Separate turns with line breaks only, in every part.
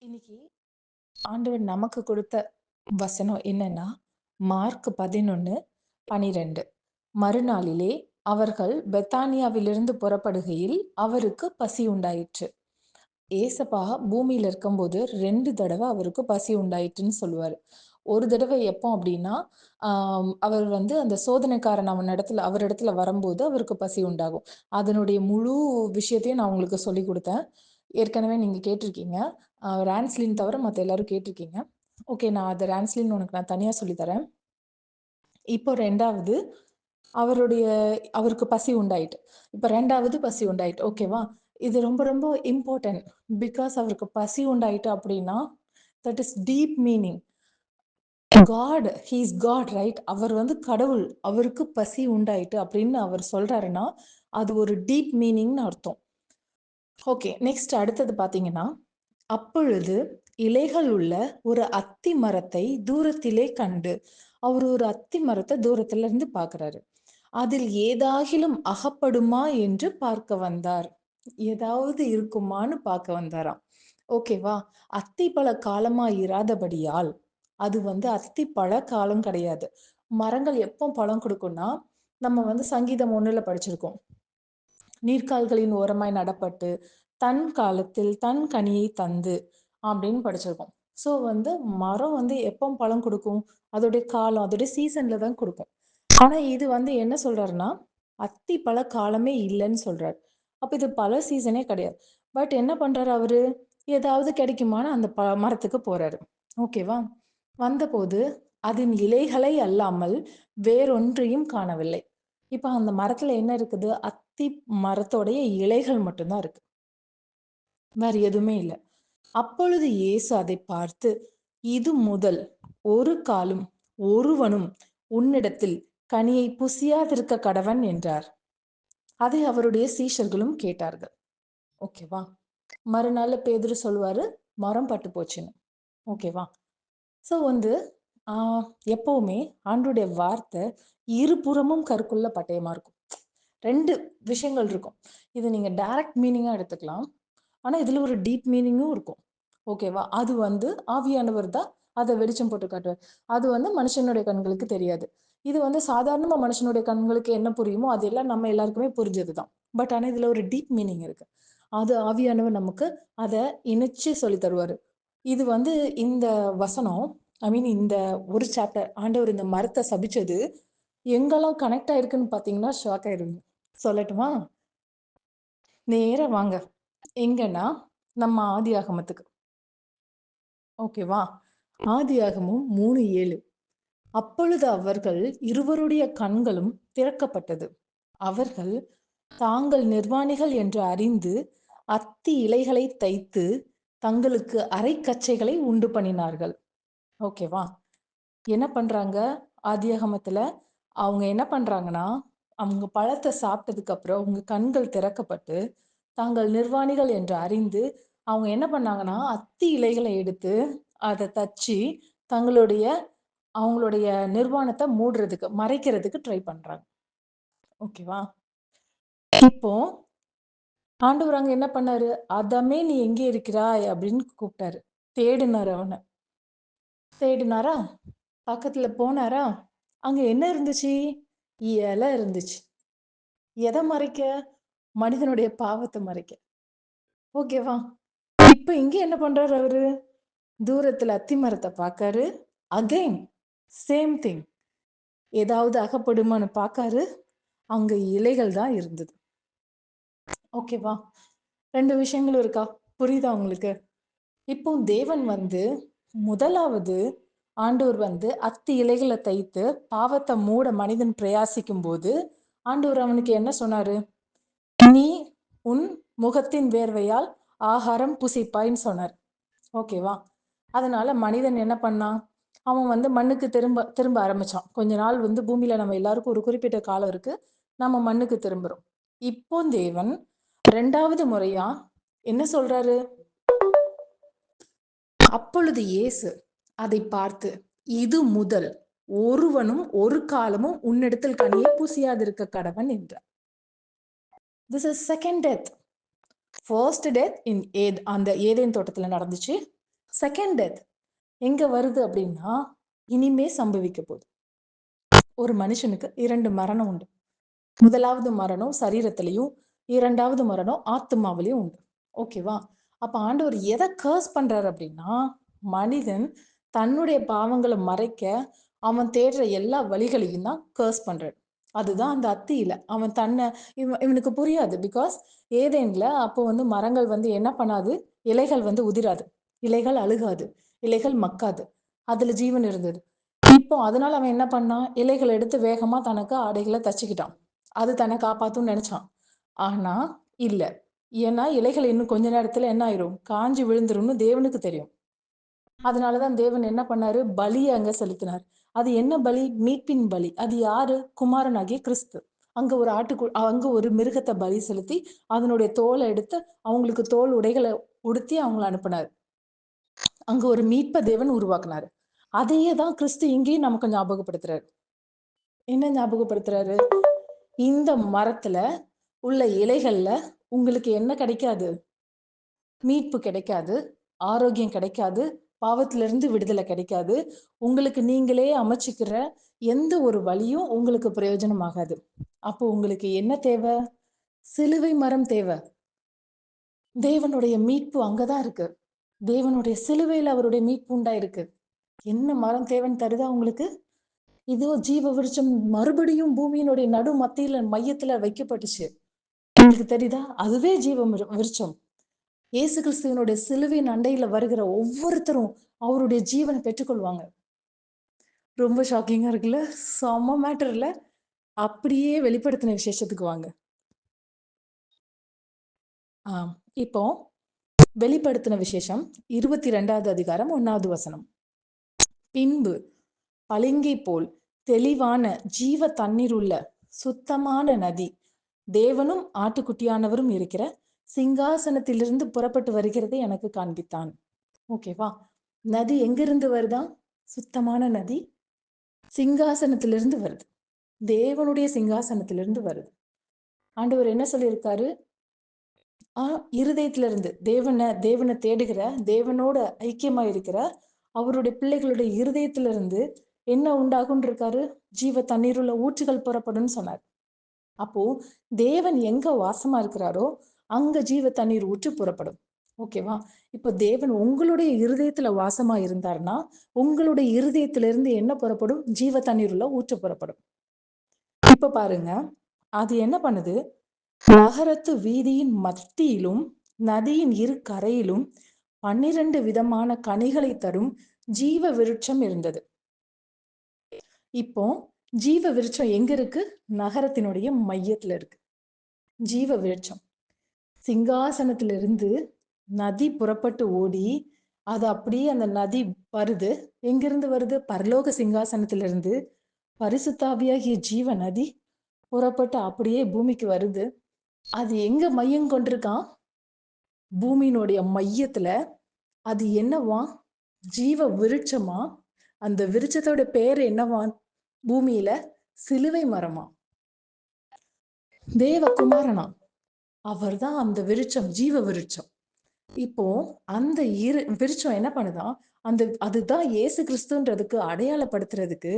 இன்னைக்கு ஆண்டவர் நமக்கு கொடுத்த வசனம் என்னன்னா, மார்க் 11:12. மறுநாளிலே அவர்கள் பெத்தானியாவிலிருந்து புறப்படுகையில் அவருக்கு பசி உண்டாயிற்று. ஏசப்பா பூமியில இருக்கும்போது 2 தடவை அவருக்கு பசி உண்டாயிற்றுன்னு சொல்லுவாரு. ஒரு தடவை எப்போ அப்படின்னா, அவர் வந்து அந்த சோதனைக்காரன் அவரிடத்துல வரும்போது அவருக்கு பசி உண்டாகும். அதனுடைய முழு விஷயத்தையும் நான் உங்களுக்கு சொல்லிக் குடுத்தேன். ஏற்கனவே நீங்க கேட்டிருக்கீங்க. ரான்ஸ்லின் தவிர மத்த எல்லாரும் கேட்டிருக்கீங்க. ஓகே, நான் ரான்ஸ்லின் உனக்கு நான் தனியா சொல்லி தரேன். இப்போ 2வது அவருக்கு பசி உண்டாயிட்டு. இப்ப 2வது பசி உண்டாயிட்டு. ஓகேவா? இது ரொம்ப ரொம்ப இம்பார்ட்டன்ட். பிகாஸ் அவருக்கு பசி உண்டாயிட்டு அப்படின்னா, that is deep meaning. He is God right? அவர் வந்து கடவுள். அவருக்கு பசி உண்டாயிட்டு அப்படின்னு அவர் சொல்றாருன்னா, அது ஒரு டீப் மீனிங்னு அர்த்தம். ஓகே. நெக்ஸ்ட் அடுத்தது பார்த்தீங்கன்னா, அப்பொழுது இலைகள் உள்ள ஒரு அத்தி மரத்தை தூரத்திலே கண்டு, அவரு ஒரு அத்தி மரத்த தூரத்துல இருந்து பார்க்குறாரு. அதில் ஏதாகிலும் அகப்படுமா என்று பார்க்க வந்தார். ஏதாவது இருக்குமான்னு பார்க்க வந்தாராம். ஓகேவா? அத்திப்பழ காலமா இராதபடியால், அது வந்து அத்திப்பழ காலம் கிடையாது. மரங்கள் எப்போ பழம் குடுக்கும்னா, நம்ம வந்து சங்கீதம் 1ல படிச்சிருக்கோம். நீர்க்கால்களின் ஓரமாய் நடப்பட்டு, தன் காலத்தில் தன் கனியை தந்து அப்படின்னு படிச்சிருக்கோம். ஸோ வந்து மரம் வந்து எப்போ பழம் குடுக்கும்? அதோடைய காலம், அதோடைய சீசன்ல தான் குடுக்கும். ஆனா இது வந்து என்ன சொல்றாருன்னா, அத்தி பழ காலமே இல்லன்னு சொல்றாரு. அப்ப இது பழ சீசனே கிடையாது. பட் என்ன பண்றாரு அவரு? ஏதாவது கிடைக்குமான்னு அந்த மரத்துக்கு போறாரு. ஓகேவா? வந்தபோது அதன் இலைகளை அல்லாமல் வேறொன்றையும் காணவில்லை. இப்ப அந்த மரத்துல என்ன இருக்குது? அத்தி மரத்தோடைய இலைகள் மட்டும் தான் இருக்கு. வேற எதுவுமே இல்ல. அப்பொழுது இயேசு அதைப் பார்த்து, இது முதல் ஒரு காலும் ஒருவனும் உன்னிடத்தில் கனியை புசியாதிருக்க கடவன் என்றார். அதை அவருடைய சீஷர்களும் கேட்டார்கள். ஓகேவா? மறுநாள் பேதுரு சொல்லுவாரு, மரம் பட்டு போச்சுன்னு. ஓகேவா? ஸோ வந்து ஆ எப்பவுமே ஆண்டவருடைய வார்த்தை இருபுறமும் கருக்குள்ள பட்டயமா இருக்கும். 2 விஷயங்கள் இருக்கும். இத நீங்க டைரக்ட் மீனிங்கா எடுத்துக்கலாம். ஆனா, இதுல ஒரு டீப் மீனிங்கும் இருக்கும். ஓகேவா? அது வந்து ஆவியானவர் தான் அத வெளிச்சம் போட்டு காட்டுவார். அது வந்து மனுஷனுடைய கண்களுக்கு தெரியாது. இது வந்து சாதாரணமா மனுஷனுடைய கண்களுக்கு என்ன புரியுமோ, அது எல்லாம் நம்ம எல்லாருக்குமே புரிஞ்சது தான். பட் ஆனா, இதுல ஒரு டீப் மீனிங் இருக்கு. அது ஆவியானவர் நமக்கு அத இணைச்சு சொல்லி தருவாரு. இது வந்து இந்த வசனம் இந்த ஒரு சாப்டர் ஆண்டவர் இந்த மரத்த சபிச்சது எங்கெல்லாம் கனெக்ட் ஆயிருக்குன்னு பார்த்தீங்கன்னா, ஷாக் ஆயிருவீங்க. சொல்லட்டுமா? நேரா வாங்க. எங்கன்னா, நம்ம ஆதியாகமத்துக்கு. ஓகேவா? ஆதியாகமம் 3:7. அப்பொழுது அவர்கள் இருவருடைய கண்களும் திறக்கப்பட்டது. அவர்கள் தாங்கள் நிர்வாணிகள் என்று அறிந்து, அத்தி இலைகளைத் தைத்து, தங்களுக்கு அரைக்கச்சைகளை உண்டு பண்ணினார்கள். ஓகேவா? என்ன பண்றாங்க? ஆதியாகமத்துல, அவங்க என்ன பண்றாங்கன்னா, அவங்க பழத்த சாப்பிட்டதுக்கு அப்புறம் அவங்க கண்கள் திறக்கப்பட்டு, தாங்கள் நிர்வாணிகள் என்று அறிந்து, அவங்க என்ன பண்ணாங்கன்னா, அத்தி இலைகள எடுத்து, அத தச்சு, தங்களுடைய அவங்களுடைய நிர்வாணத்த மூடுறதுக்கு, மறைக்கிறதுக்கு ட்ரை பண்றாங்க. ஓகேவா? இப்போ ஆண்டவர் அங்க என்ன பண்ணாரு? "ஆதாமே நீ எங்கே இருக்கிறாய்?" அப்படின்னு கூப்பிட்டாரு. தேடினாரு அவன. தேடினாரா? பக்கத்துல போனாரா? அங்க என்ன இருந்துச்சு? இலை இருந்துச்சு. எத மறைக்க? மனிதனுடைய பாவத்த மறைக்க. ஓகேவா? இப்ப இங்க என்ன பண்றாரு அவரு? தூரத்துல அத்தி மரத்த பாக்காரு. Again same thing. ஏதாவது அகப்படுமான்னு பாக்காரு. அங்க இலைகள் தான் இருந்தது. ஓகேவா? 2 விஷயங்களும் இருக்கா? புரியுதா உங்களுக்கு? இப்போ தேவன் வந்து முதலாவது ஆண்டவர் வந்து அத்தி இலைகள தைத்து பாவத்த மூட மனிதன் பிரயாசிக்கும்போது, ஆண்டவர் அவனுக்கு என்ன சொன்னாரு? "நீ உன் முகத்தின் வேர்வையால் ஆகாரம் புசிப்பாய்ன்னு" சொன்னார். ஓகேவா? அதனால மனிதன் என்ன பண்ணான்? அவன் வந்து மண்ணுக்கு திரும்ப திரும்ப ஆரம்பிச்சான். கொஞ்ச நாள் வந்து பூமியில நம்ம எல்லாருக்கும் ஒரு குறிப்பிட்ட காலம் இருக்கு. நம்ம மண்ணுக்கு திரும்புறோம். இப்போ தேவன் 2வது முறையா என்ன சொல்றாரு? அப்பொழுது இயேசு அதைப் பார்த்து, இது முதல் ஒருவனும் ஒரு காலமும் உன்னிடத்தில் கனியை புசியாதிருக்க கடவன் என்றார். This is second death. First death அந்த ஏதேன் தோட்டத்துல நடந்துச்சு. செகண்ட் டெத் எங்க வருது அப்படின்னா, இனிமே சம்பவிக்க போகுது. ஒரு மனுஷனுக்கு 2 மரணம் உண்டு. முதலாவது மரணம் சரீரத்திலையும், 2வது மரணம் ஆத்துமாவிலையும் உண்டு. ஓகேவா? அப்ப ஆண்டவர் எத கர்ஸ் பண்றாரு அப்படின்னா, மனிதன் தன்னுடைய பாவங்கள மறைக்க அவன் தேடுற எல்லா வழிகளையும் தான் கர்ஸ் பண்றாரு. அதுதான் அந்த அத்தியில. அவன் தன்னை இவனுக்கு புரியாது. பிகாஸ் ஏதேன்ல அப்போ வந்து மரங்கள் வந்து என்ன பண்ணாது? இலைகள் வந்து உதிராது. இலைகள் அழுகாது. இலைகள் மக்காது. அதுல ஜீவன் இருந்தது. இப்போ அதனால அவன் என்ன பண்ணான்? இலைகள எடுத்து வேகமா தனக்கு ஆடைகள தச்சுக்கிட்டான். அது தன்னை காப்பாத்தும்னு நினைச்சான். ஆனா இல்ல. ஏன்னா இலைகள் இன்னும் கொஞ்ச நேரத்துல என்ன ஆயிரும்? காஞ்சு விழுந்துரும்னு தேவனுக்கு தெரியும். அதனாலதான் தேவன் என்ன பண்ணாரு? பலிய அங்க செலுத்தினார். அது என்ன பலி? மீட்பின் பலி. அது யாரு? குமாரனாகிய கிறிஸ்து. அங்க ஒரு மிருகத்தை பலி செலுத்தி அதனுடைய தோலை எடுத்து அவங்களுக்கு தோல் உடைகளை உடுத்தி அவங்களை அனுப்பினார். அங்க ஒரு மீட்ப தேவன் உருவாக்குனாரு. அதையே தான் கிறிஸ்து இங்கேயும் நமக்கு ஞாபகப்படுத்துறாரு. என்ன ஞாபகப்படுத்துறாரு? இந்த மரத்துல உள்ள இலைகள்ல உங்களுக்கு என்ன கிடைக்காது? மீட்பு கிடைக்காது, ஆரோக்கியம் கிடைக்காது, பாவத்திலிருந்து விடுதலை கிடைக்காது. உங்களுக்கு நீங்களே அமைச்சுக்கிற எந்த ஒரு வழியும் உங்களுக்கு பிரயோஜனமாகாது. அப்போ உங்களுக்கு என்ன தேவை? சிலுவை மரம் தேவை. தேவனுடைய மீட்பு அங்கதான் இருக்கு. தேவனுடைய சிலுவையில் அவருடைய மீட்பு உண்டாயிருக்கு. என்ன மரம் தேவன் தருதா உங்களுக்கு? இதோ ஜீவ விருட்சம் மறுபடியும் பூமியினுடைய நடு மத்தியில மையத்துல வைக்கப்பட்டுச்சு. உங்களுக்கு தெரியுதா? அதுவே ஜீவ விருட்சம். இயேசு கிறிஸ்துவனுடைய சிலுவையின் அண்டையில வருகிற ஒவ்வொருத்தரும் அவருடைய ஜீவனை பெற்றுக்கொள்வாங்க. ரொம்ப ஷாக்கிங்கா இருக்குல்ல? செம்ம மேட்டர் இல்ல? அப்படியே வெளிப்படுத்தின விசேஷத்துக்கு வாங்க. இப்போ வெளிப்படுத்தின விசேஷம் 22வது அதிகாரம் 1வது வசனம். பின்பு பளிங்கை போல் தெளிவான ஜீவ தண்ணீர் உள்ள சுத்தமான நதி தேவனும் ஆட்டுக்குட்டியானவரும் இருக்கிற சிங்காசனத்திலிருந்து புறப்பட்டு வருகிறதை எனக்கு காண்பித்தான். ஓகேவா? நதி எங்கிருந்து வருதா? சுத்தமான நதி சிங்காசனத்திலிருந்து வருது. தேவனுடைய சிங்காசனத்திலிருந்து வருது. ஆண்டவர் என்ன சொல்லியிருக்காரு? இருதயத்துல இருந்து தேவனை தேடுகிற, தேவனோட ஐக்கியமா இருக்கிற அவருடைய பிள்ளைகளுடைய இருதயத்துல இருந்து என்ன உண்டாகும் இருக்காரு? ஜீவ தண்ணீருள்ள ஊற்றுகள் புறப்படும் சொன்னார். அப்போ தேவன் எங்க வாசமா இருக்கிறாரோ அங்க ஜீவ தண்ணீர் ஊற்று புறப்படும். ஓகேவா? இப்போ தேவன் உங்களுடைய இருதயத்துல வாசமா இருந்தார்னா உங்களுடைய இருதயத்திலிருந்து என்ன புறப்படும்? ஜீவ தண்ணீர் உள்ள ஊற்று புறப்படும். இப்ப பாருங்க, அது என்ன பண்ணுது? நகரத்து வீதியின் மத்தியிலும் நதியின் இரு கரையிலும் 12 விதமான கனிகளை தரும் ஜீவ விருட்சம் இருந்தது. இப்போ ஜீவ விருட்சம் எங்க இருக்கு? நகரத்தினுடைய மையத்துல இருக்கு. ஜீவ விருட்சம் சிங்காசனத்திலிருந்து நதி புறப்பட்டு ஓடி அது அப்படியே அந்த நதி வருது. எங்கிருந்து வருது? பரலோக சிங்காசனத்திலிருந்து பரிசுத்தாவியாகிய ஜீவ நதி புறப்பட்டு அப்படியே பூமிக்கு வருது. அது எங்க மையம் கொண்டிருக்கான்? பூமியினுடைய மையத்துல. அது என்னவா? ஜீவ விருட்சமா? அந்த விருட்சத்தோட பேர் என்னவா? பூமியில சிலுவை மரமா? தேவகுமாரனா? அவர் தான் அந்த விருட்சம், ஜீவ விருட்சம். இப்போ அந்த விருட்சம் என்ன பண்ணுதா? அதுதான் இயேசு கிறிஸ்துன்றதுக்கு அடையாளப்படுத்துறதுக்கு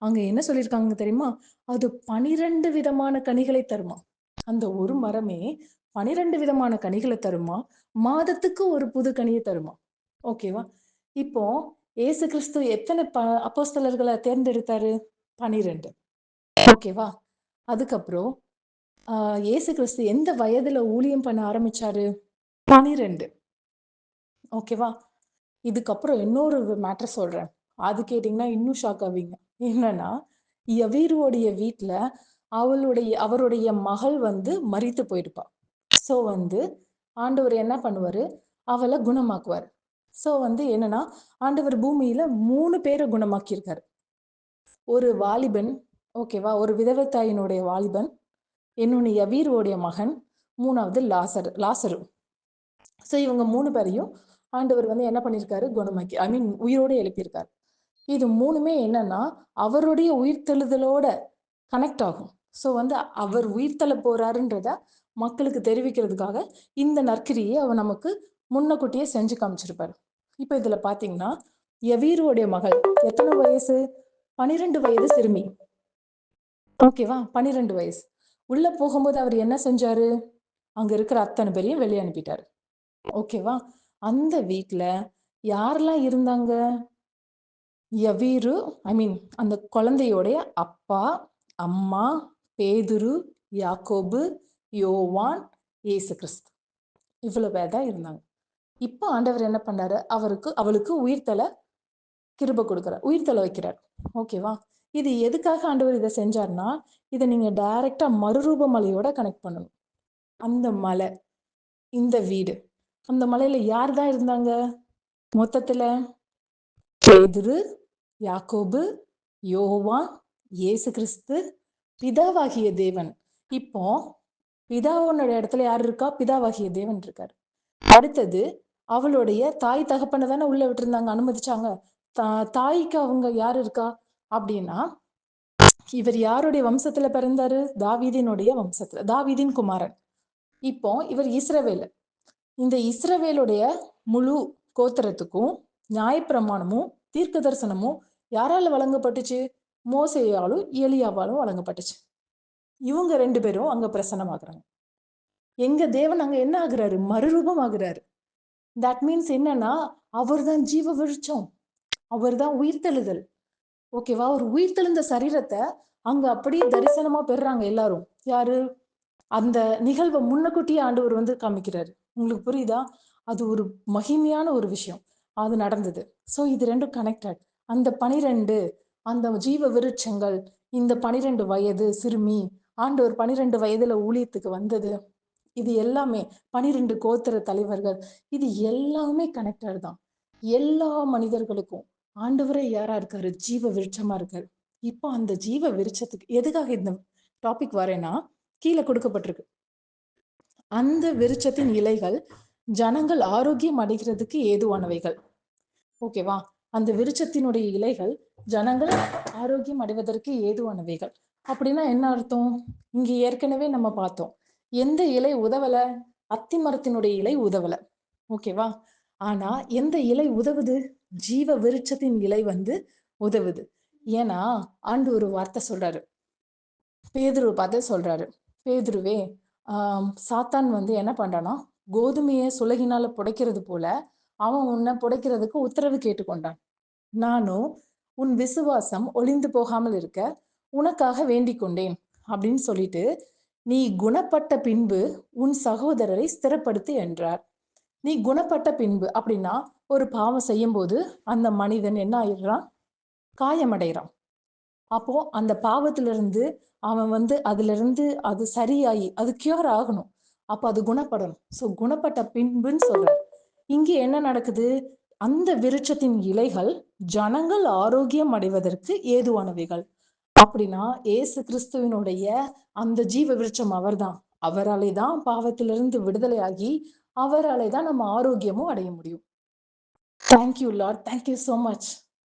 அங்க என்ன சொல்லியிருக்காங்க தெரியுமா? அது 12 விதமான கனிகளை தருமா. அந்த ஒரு மரமே 12 விதமான கனிகளை தருமா. மாதத்துக்கு ஒரு புது கனியை தருமா. ஓகேவா? இப்போ இயேசு கிறிஸ்து எத்தனை அப்போஸ்தலர்களை தேர்ந்தெடுத்தாரு? 12. ஓகேவா? அதுக்கப்புறம் இயேசு கிறிஸ்து எந்த வயதுல ஊழியம் பண்ண ஆரம்பிச்சாரு? 12. ஓகேவா? இதுக்கப்புறம் இன்னொரு மேட்டர் சொல்றேன். அது கேட்டீங்கன்னா இன்னும் ஷாக் ஆவீங்க. என்னன்னா, யவீருவோடைய வீட்டுல அவருடைய மகள் வந்து மரித்து போயிருப்பா. சோ வந்து ஆண்டவர் என்ன பண்ணுவாரு? அவளை குணமாக்குவார். சோ வந்து என்னன்னா, ஆண்டவர் பூமியில 3 பேரை குணமாக்கியிருக்காரு. ஒரு வாலிபன், ஓகேவா? ஒரு விதவை தாயினுடைய வாலிபன், இன்னொன்னு யவீருவோடைய மகன், 3வது லாசரு. சோ இவங்க 3 பேரையும் ஆண்டவர் வந்து என்ன பண்ணியிருக்காரு? குணமாக்கி உயிரோடு எழுப்பியிருக்காரு. இது 3மே என்னன்னா அவருடைய உயிர்த்தெழுதலோட கனெக்ட் ஆகும். சோ வந்து அவர் உயிர்த்தெழ போறாருன்றத மக்களுக்கு தெரிவிக்கிறதுக்காக இந்த நற்கிரியை அவர் நமக்கு முன்னக்கூட்டியே செஞ்சு காமிச்சிருப்பாரு. இப்ப இதுல பாத்தீங்கன்னா யவீருடைய மகள் எத்தனை வயசு? 12 வயது சிறுமி. ஓகேவா? 12 வயசு. உள்ள போகும்போது அவர் என்ன செஞ்சாரு? அங்க இருக்கிற அத்தனை பேரையும் வெளியே அனுப்பிட்டாரு. ஓகேவா? அந்த வீட்ல யாரெல்லாம் இருந்தாங்க? யவீரு, ஐ மீன் அந்த குழந்தையோடைய அப்பா, அம்மா, பேதுரு, யாக்கோபு, யோவான், இயேசு கிறிஸ்து. இவ்வளவு பேர் தான் இருந்தாங்க. இப்போ ஆண்டவர் என்ன பண்ணாரு? அவளுக்கு உயிர்த்தலை கிருபை கொடுக்கிறார், உயிர்த்தலை வைக்கிறார். ஓகேவா? இது எதுக்காக ஆண்டவர் இதை செஞ்சார்னா, இதை நீங்க டைரக்டா மறுரூப மலையோட கனெக்ட் பண்ணணும். அந்த மலை, இந்த வீடு, அந்த மலையில யார் தான் இருந்தாங்க மொத்தத்துல? பேதுரு, யாக்கோபு, யோவான், இயேசு கிறிஸ்து, பிதாவாகிய தேவன். இப்போ பிதாவோட இடத்துல யார் இருக்கா? பிதாவாகிய தேவன் இருக்காரு. அடுத்தது அவளுடைய தாய் தகப்பனை தானே உள்ள விட்டுருந்தாங்க, அனுமதிச்சாங்க. தாய்க்கு அவங்க யார் இருக்கா அப்படின்னா, இவர் யாருடைய வம்சத்துல பிறந்தாரு? தாவீதினுடைய வம்சத்துல, தாவீதின் குமாரன். இப்போ இவர் இஸ்ரவேல். இந்த இஸ்ரவேலுடைய முழு கோத்திரத்துக்கும் நியாயப்பிரமாணமும் தீர்க்க தரிசனமும் யாரால வழங்கப்பட்டுச்சு? மோசேயாலும் எலியாவாலும் வழங்கப்பட்டுச்சு. இவங்க 2 பேரும் அங்க பிரசன்னமாகறாங்க. எங்க தேவன் அங்க என்ன ஆகுறாரு? மறுரூபம் ஆகுறாரு. தட் மீன்ஸ் என்னன்னா, அவர் தான் ஜீவ விருட்சம், அவர் தான் உயிர்த்தெழுதல். ஓகேவா? ஒரு உயிர்த்தெழுந்த சரீரத்தை அங்க அப்படியே தரிசனமா பெறாங்க எல்லாரும். யாரு? அந்த நிகழ்வை முன்னக்கூட்டியே ஆண்டவர் வந்து காமிக்கிறாரு. உங்களுக்கு புரியுதா? அது ஒரு மகிமையான ஒரு விஷயம். அது நடந்தது. சோ இது ரெண்டும் கனெக்டட். அந்த 12, அந்த ஜீவ விருட்சங்கள், இந்த 12 வயது சிறுமி, ஆண்டவர் 12 வயதுல ஊழியத்துக்கு வந்தது, இது எல்லாமே 12 கோத்திர தலைவர்கள், இது எல்லாமே கனெக்டட் தான். எல்லா மனிதர்களுக்கும் ஆண்டவரே யாரா இருக்காரு? ஜீவ விருட்சமா இருக்காரு. இப்போ அந்த ஜீவ விருட்சத்துக்கு எதுக்காக இந்த டாபிக் வரேன்னா, கீழே கொடுக்கப்பட்டிருக்கு. அந்த விருட்சத்தின் இலைகள் ஜனங்கள் ஆரோக்கியம் அடைகிறதுக்கு ஏதுவானவைகள். ஓகேவா? அந்த விருட்சத்தினுடைய இலைகள் ஜனங்கள் ஆரோக்கியம் அடைவதற்கு ஏதுவானவைகள். அப்படின்னா என்ன அர்த்தம்? இங்க ஏற்கனவே நம்ம பார்த்தோம். எந்த இலை உதவல? அத்தி மரத்தினுடைய இலை உதவல. ஓகேவா? ஆனா எந்த இலை உதவுது? ஜீவ விருட்சத்தின் இலை வந்து உதவுது. ஏன்னா ஆண்டு ஒரு வார்த்தை சொல்றாரு, பேதுருவை பார்த்து சொல்றாரு, பேதுருவே, சாத்தான் வந்து என்ன பண்றானா, கோதுமையை சுலகினால புடைக்கிறது போல அவன் உன்னை புடைக்கிறதுக்கு உத்தரவு கேட்டுக்கொண்டான். நானும் உன் விசுவாசம் ஒளிந்து போகாமல் இருக்க உனக்காக வேண்டிக் கொண்டேன் அப்படின்னு சொல்லிட்டு, நீ குணப்பட்ட பின்பு உன் சகோதரரை ஸ்திரப்படுத்து என்றார். நீ குணப்பட்ட பின்பு அப்படின்னா, ஒரு பாவம் செய்யும் போது அந்த மனிதன் என்ன ஆயிடுறான்? காயமடைகிறான். அப்போ அந்த பாவத்திலிருந்து அவன் வந்து அதுல இருந்து அது சரியாயி அது கியூர் ஆகணும். அப்ப அது குணப்படணும். சோ குணப்பட்ட பின்புன்னு சொல்றாரு. இங்க என்ன நடக்குது? அந்த விருட்சத்தின் இலைகள் ஜனங்கள் ஆரோக்கியம் அடைவதற்கு ஏதுவானவைகள். அப்படின்னா ஏசு கிறிஸ்துவினுடைய அந்த ஜீவ விருட்சம் அவர்தான். அவராலே தான் பாவத்திலிருந்து விடுதலையாகி அவராலே தான் நம்ம ஆரோக்கியமும் அடைய முடியும். Thank you Lord, thank you so much.